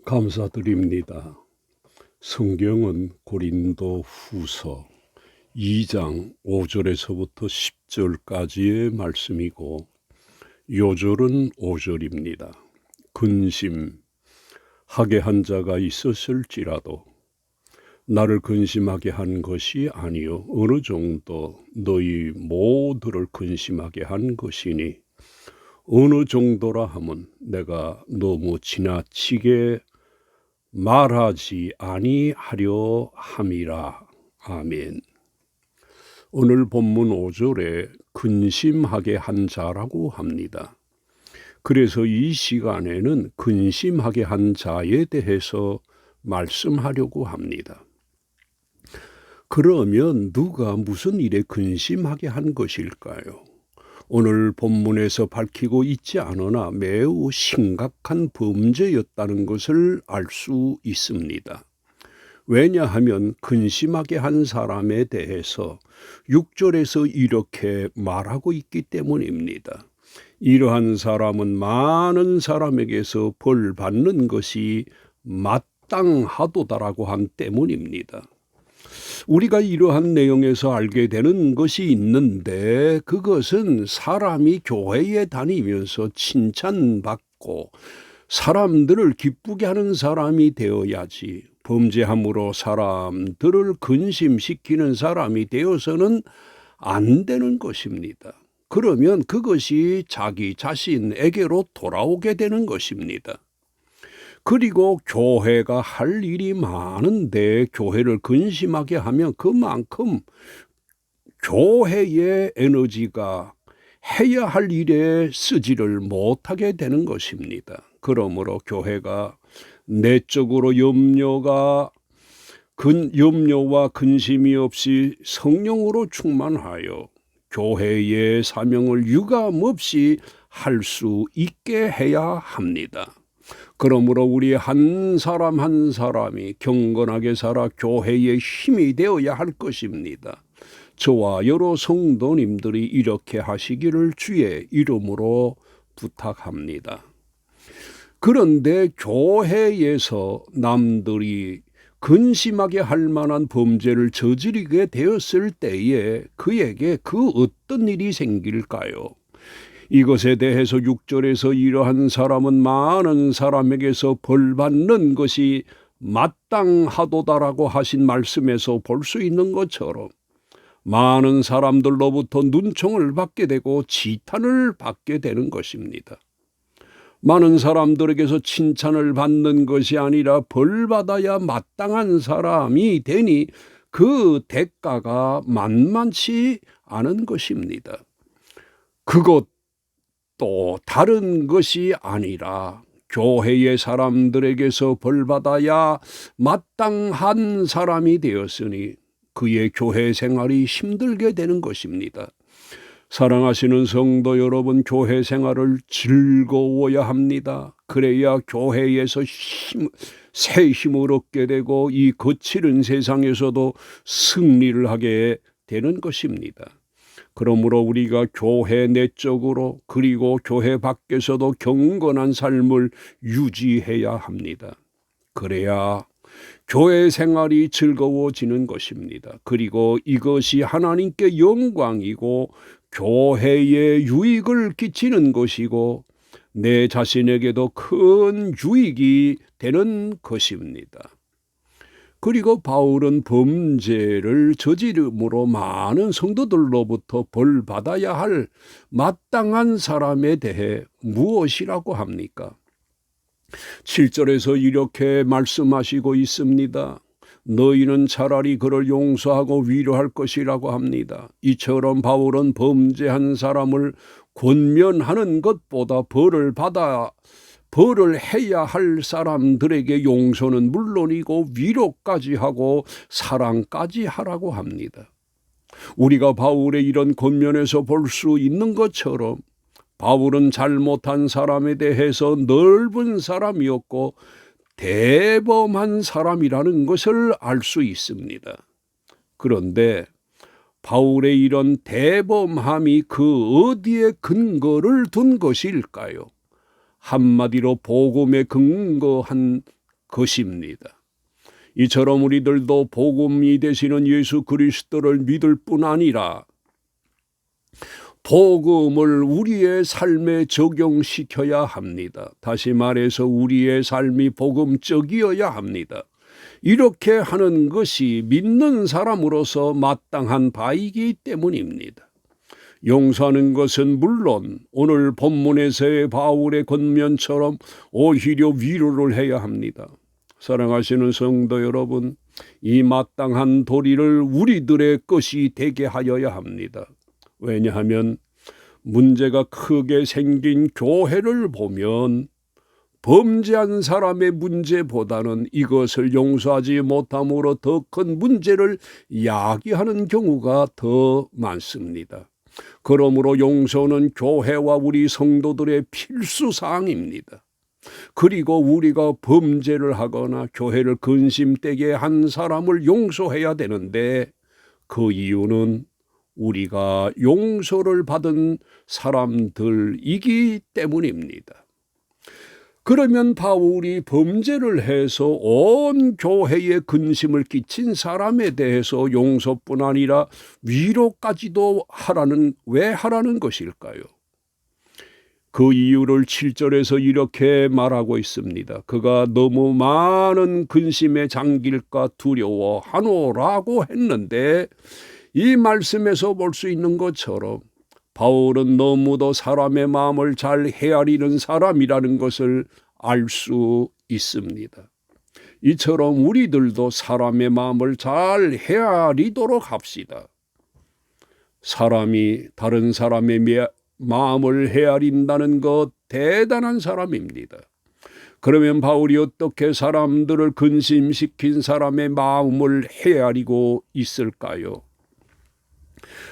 감사드립니다. 성경은 고린도 후서 2장 5절에서부터 10절까지의 말씀이고 요절은 5절입니다. 근심하게 한 자가 있었을지라도 나를 근심하게 한 것이 아니요 어느 정도 너희 모두를 근심하게 한 것이니 어느 정도라 하면 내가 너무 지나치게 말하지 아니하려 함이라. 아멘. 오늘 본문 5절에 근심하게 한 자라고 합니다. 그래서 이 시간에는 근심하게 한 자에 대해서 말씀하려고 합니다. 그러면 누가 무슨 일에 근심하게 한 것일까요? 오늘 본문에서 밝히고 있지 않으나 매우 심각한 범죄였다는 것을 알 수 있습니다. 왜냐하면 근심하게 한 사람에 대해서 6절에서 이렇게 말하고 있기 때문입니다. 이러한 사람은 많은 사람에게서 벌 받는 것이 마땅하도다라고 한 때문입니다. 우리가 이러한 내용에서 알게 되는 것이 있는데 그것은 사람이 교회에 다니면서 칭찬받고 사람들을 기쁘게 하는 사람이 되어야지 범죄함으로 사람들을 근심시키는 사람이 되어서는 안 되는 것입니다. 그러면 그것이 자기 자신에게로 돌아오게 되는 것입니다. 그리고 교회가 할 일이 많은데 교회를 근심하게 하면 그만큼 교회의 에너지가 해야 할 일에 쓰지를 못하게 되는 것입니다. 그러므로 교회가 내적으로 염려와 근심이 없이 성령으로 충만하여 교회의 사명을 유감없이 할 수 있게 해야 합니다. 그러므로 우리 한 사람 한 사람이 경건하게 살아 교회의 힘이 되어야 할 것입니다. 저와 여러 성도님들이 이렇게 하시기를 주의 이름으로 부탁합니다. 그런데 교회에서 남들이 근심하게 할 만한 범죄를 저지르게 되었을 때에 그에게 그 어떤 일이 생길까요? 이것에 대해서 6절에서 이러한 사람은 많은 사람에게서 벌받는 것이 마땅하도다라고 하신 말씀에서 볼 수 있는 것처럼 많은 사람들로부터 눈총을 받게 되고 지탄을 받게 되는 것입니다. 많은 사람들에게서 칭찬을 받는 것이 아니라 벌받아야 마땅한 사람이 되니 그 대가가 만만치 않은 것입니다. 그것 또 다른 것이 아니라 교회의 사람들에게서 벌받아야 마땅한 사람이 되었으니 그의 교회 생활이 힘들게 되는 것입니다. 사랑하시는 성도 여러분, 교회 생활을 즐거워야 합니다. 그래야 교회에서 새 힘을 얻게 되고 이 거칠은 세상에서도 승리를 하게 되는 것입니다. 그러므로 우리가 교회 내적으로 그리고 교회 밖에서도 경건한 삶을 유지해야 합니다. 그래야 교회 생활이 즐거워지는 것입니다. 그리고 이것이 하나님께 영광이고 교회에 유익을 끼치는 것이고 내 자신에게도 큰 유익이 되는 것입니다. 그리고 바울은 범죄를 저지름으로 많은 성도들로부터 벌받아야 할 마땅한 사람에 대해 무엇이라고 합니까? 7절에서 이렇게 말씀하시고 있습니다. 너희는 차라리 그를 용서하고 위로할 것이라고 합니다. 이처럼 바울은 범죄한 사람을 권면하는 것보다 벌을 해야 할 사람들에게 용서는 물론이고 위로까지 하고 사랑까지 하라고 합니다. 우리가 바울의 이런 권면에서 볼 수 있는 것처럼 바울은 잘못한 사람에 대해서 넓은 사람이었고 대범한 사람이라는 것을 알 수 있습니다. 그런데 바울의 이런 대범함이 그 어디에 근거를 둔 것일까요? 한마디로 복음에 근거한 것입니다. 이처럼 우리들도 복음이 되시는 예수 그리스도를 믿을 뿐 아니라 복음을 우리의 삶에 적용시켜야 합니다. 다시 말해서 우리의 삶이 복음적이어야 합니다. 이렇게 하는 것이 믿는 사람으로서 마땅한 바이기 때문입니다. 용서하는 것은 물론 오늘 본문에서의 바울의 권면처럼 오히려 위로를 해야 합니다. 사랑하시는 성도 여러분, 이 마땅한 도리를 우리들의 것이 되게 하여야 합니다. 왜냐하면 문제가 크게 생긴 교회를 보면 범죄한 사람의 문제보다는 이것을 용서하지 못함으로 더 큰 문제를 야기하는 경우가 더 많습니다. 그러므로 용서는 교회와 우리 성도들의 필수사항입니다. 그리고 우리가 범죄를 하거나 교회를 근심되게 한 사람을 용서해야 되는데 그 이유는 우리가 용서를 받은 사람들이기 때문입니다. 그러면 바울이 범죄를 해서 온 교회에 근심을 끼친 사람에 대해서 용서뿐 아니라 위로까지도 왜 하라는 것일까요? 그 이유를 7절에서 이렇게 말하고 있습니다. 그가 너무 많은 근심에 잠길까 두려워하노라고 했는데 이 말씀에서 볼 수 있는 것처럼 바울은 너무도 사람의 마음을 잘 헤아리는 사람이라는 것을 알 수 있습니다. 이처럼 우리들도 사람의 마음을 잘 헤아리도록 합시다. 사람이 다른 사람의 마음을 헤아린다는 것 대단한 사람입니다. 그러면 바울이 어떻게 사람들을 근심시킨 사람의 마음을 헤아리고 있을까요?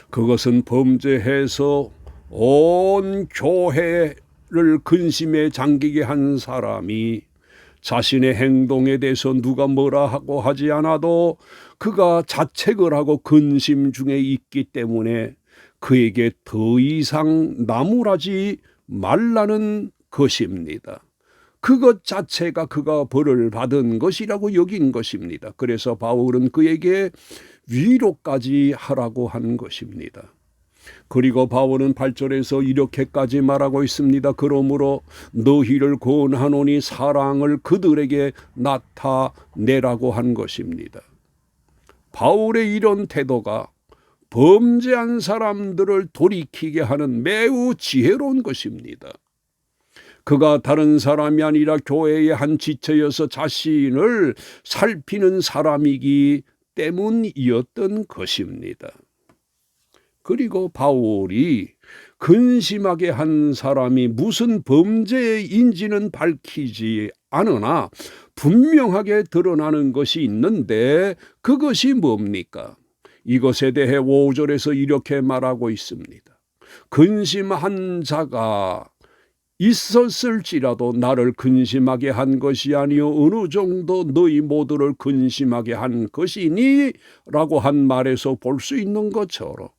그것은 범죄해서 온 교회를 근심에 잠기게 한 사람이 자신의 행동에 대해서 누가 뭐라 하고 하지 않아도 그가 자책을 하고 근심 중에 있기 때문에 그에게 더 이상 나무라지 말라는 것입니다. 그것 자체가 그가 벌을 받은 것이라고 여긴 것입니다. 그래서 바울은 그에게 위로까지 하라고 한 것입니다. 그리고 바울은 8절에서 이렇게까지 말하고 있습니다. 그러므로 너희를 권하노니 사랑을 그들에게 나타내라고 한 것입니다. 바울의 이런 태도가 범죄한 사람들을 돌이키게 하는 매우 지혜로운 것입니다. 그가 다른 사람이 아니라 교회의 한 지체여서 자신을 살피는 사람이기 때문이었던 것입니다. 그리고 바울이 근심하게 한 사람이 무슨 범죄인지는 밝히지 않으나 분명하게 드러나는 것이 있는데 그것이 뭡니까? 이것에 대해 5절에서 이렇게 말하고 있습니다. 근심한 자가 있었을지라도 나를 근심하게 한 것이 아니요 어느 정도 너희 모두를 근심하게 한 것이니 라고 한 말에서 볼 수 있는 것처럼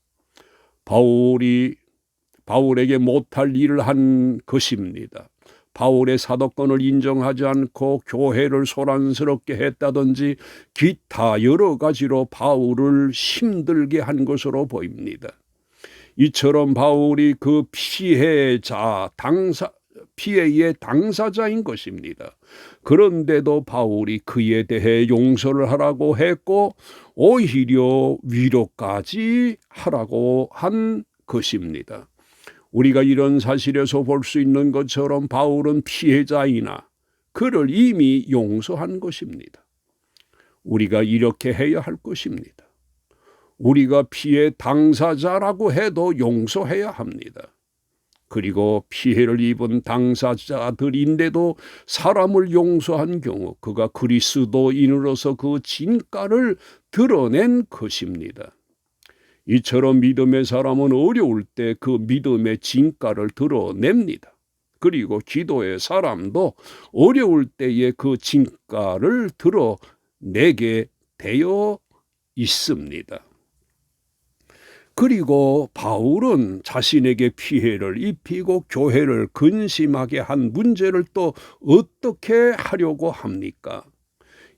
바울에게 못할 일을 한 것입니다. 바울의 사도권을 인정하지 않고 교회를 소란스럽게 했다든지 기타 여러 가지로 바울을 힘들게 한 것으로 보입니다. 이처럼 바울이 그 피해의 당사자인 것입니다. 그런데도 바울이 그에 대해 용서를 하라고 했고 오히려 위로까지 하라고 한 것입니다. 우리가 이런 사실에서 볼 수 있는 것처럼 바울은 피해자이나 그를 이미 용서한 것입니다. 우리가 이렇게 해야 할 것입니다. 우리가 피해 당사자라고 해도 용서해야 합니다. 그리고 피해를 입은 당사자들인데도 사람을 용서한 경우 그가 그리스도인으로서 그 진가를 드러낸 것입니다. 이처럼 믿음의 사람은 어려울 때 그 믿음의 진가를 드러냅니다. 그리고 기도의 사람도 어려울 때에 그 진가를 드러내게 되어 있습니다. 그리고 바울은 자신에게 피해를 입히고 교회를 근심하게 한 문제를 또 어떻게 하려고 합니까?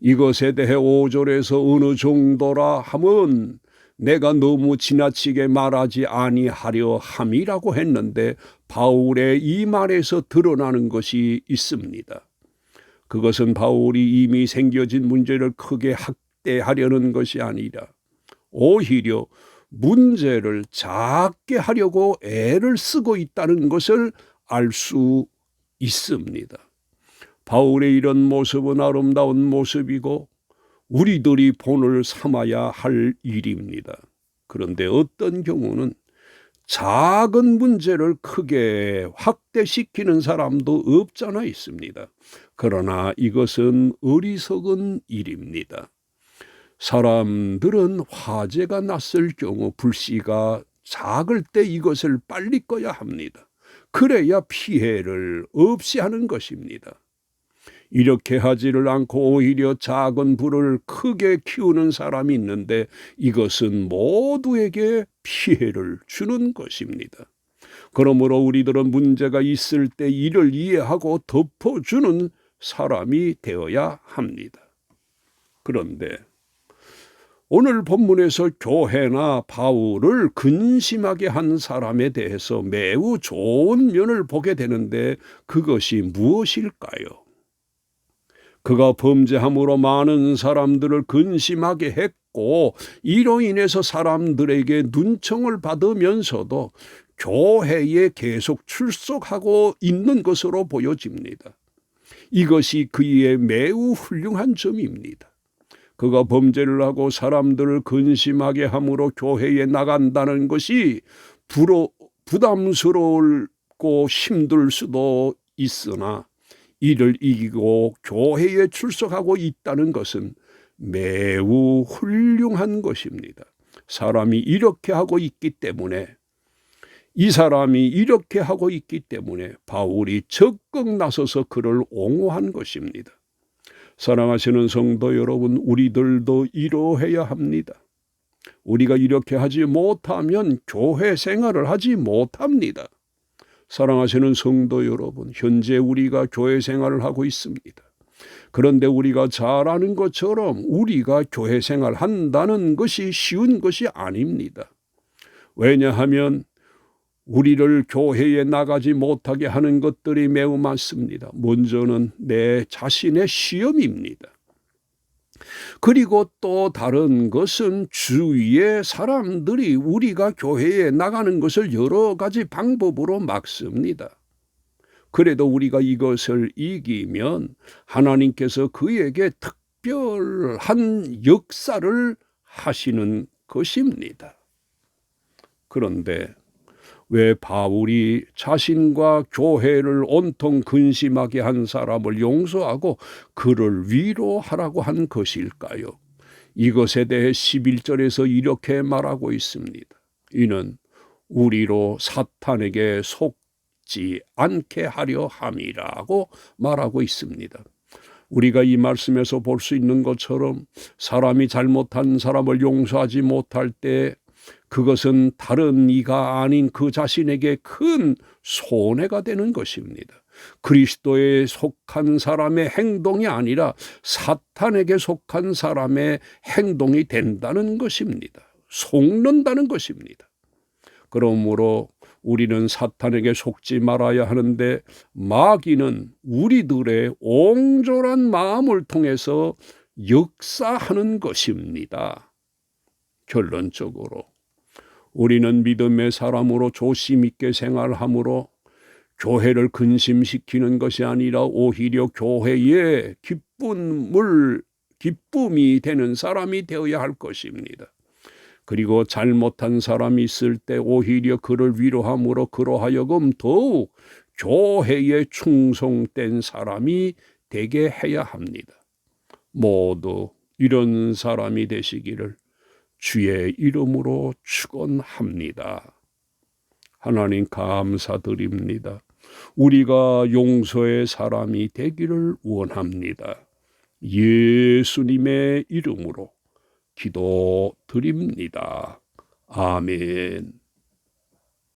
이것에 대해 5절에서 어느 정도라 하면 내가 너무 지나치게 말하지 아니하려 함이라고 했는데 바울의 이 말에서 드러나는 것이 있습니다. 그것은 바울이 이미 생겨진 문제를 크게 확대하려는 것이 아니라 오히려 문제를 작게 하려고 애를 쓰고 있다는 것을 알 수 있습니다. 바울의 이런 모습은 아름다운 모습이고 우리들이 본을 삼아야 할 일입니다. 그런데 어떤 경우는 작은 문제를 크게 확대시키는 사람도 없잖아 있습니다. 그러나 이것은 어리석은 일입니다. 사람들은 화재가 났을 경우 불씨가 작을 때 이것을 빨리 꺼야 합니다. 그래야 피해를 없이 하는 것입니다. 이렇게 하지를 않고 오히려 작은 불을 크게 키우는 사람이 있는데 이것은 모두에게 피해를 주는 것입니다. 그러므로 우리들은 문제가 있을 때 이를 이해하고 덮어주는 사람이 되어야 합니다. 그런데 오늘 본문에서 교회나 바울을 근심하게 한 사람에 대해서 매우 좋은 면을 보게 되는데 그것이 무엇일까요? 그가 범죄함으로 많은 사람들을 근심하게 했고 이로 인해서 사람들에게 눈총을 받으면서도 교회에 계속 출석하고 있는 것으로 보여집니다. 이것이 그의 매우 훌륭한 점입니다. 그가 범죄를 하고 사람들을 근심하게 함으로 교회에 나간다는 것이 부담스럽고 힘들 수도 있으나 이를 이기고 교회에 출석하고 있다는 것은 매우 훌륭한 것입니다. 사람이 이렇게 하고 있기 때문에 이 사람이 이렇게 하고 있기 때문에 바울이 적극 나서서 그를 옹호한 것입니다. 사랑하시는 성도 여러분, 우리들도 이러해야 합니다. 우리가 이렇게 하지 못하면 교회 생활을 하지 못합니다. 사랑하시는 성도 여러분, 현재 우리가 교회 생활을 하고 있습니다. 그런데 우리가 잘 아는 것처럼 우리가 교회 생활을 한다는 것이 쉬운 것이 아닙니다. 왜냐하면 우리를 교회에 나가지 못하게 하는 것들이 매우 많습니다. 먼저는 내 자신의 시험입니다. 그리고 또 다른 것은 주위의 사람들이 우리가 교회에 나가는 것을 여러 가지 방법으로 막습니다. 그래도 우리가 이것을 이기면 하나님께서 그에게 특별한 역사를 하시는 것입니다. 그런데 왜 바울이 자신과 교회를 온통 근심하게 한 사람을 용서하고 그를 위로하라고 한 것일까요? 이것에 대해 11절에서 이렇게 말하고 있습니다. 이는 우리로 사탄에게 속지 않게 하려 함이라고 말하고 있습니다. 우리가 이 말씀에서 볼 수 있는 것처럼 사람이 잘못한 사람을 용서하지 못할 때 그것은 다른 이가 아닌 그 자신에게 큰 손해가 되는 것입니다. 그리스도에 속한 사람의 행동이 아니라 사탄에게 속한 사람의 행동이 된다는 것입니다. 속는다는 것입니다. 그러므로 우리는 사탄에게 속지 말아야 하는데 마귀는 우리들의 옹졸한 마음을 통해서 역사하는 것입니다. 결론적으로 우리는 믿음의 사람으로 조심 있게 생활함으로 교회를 근심시키는 것이 아니라 오히려 교회에 기쁨이 되는 사람이 되어야 할 것입니다. 그리고 잘못한 사람이 있을 때 오히려 그를 위로함으로 그로 하여금 더욱 교회에 충성된 사람이 되게 해야 합니다. 모두 이런 사람이 되시기를 주의 이름으로 축원합니다. 하나님 감사드립니다. 우리가 용서의 사람이 되기를 원합니다. 예수님의 이름으로 기도드립니다. 아멘.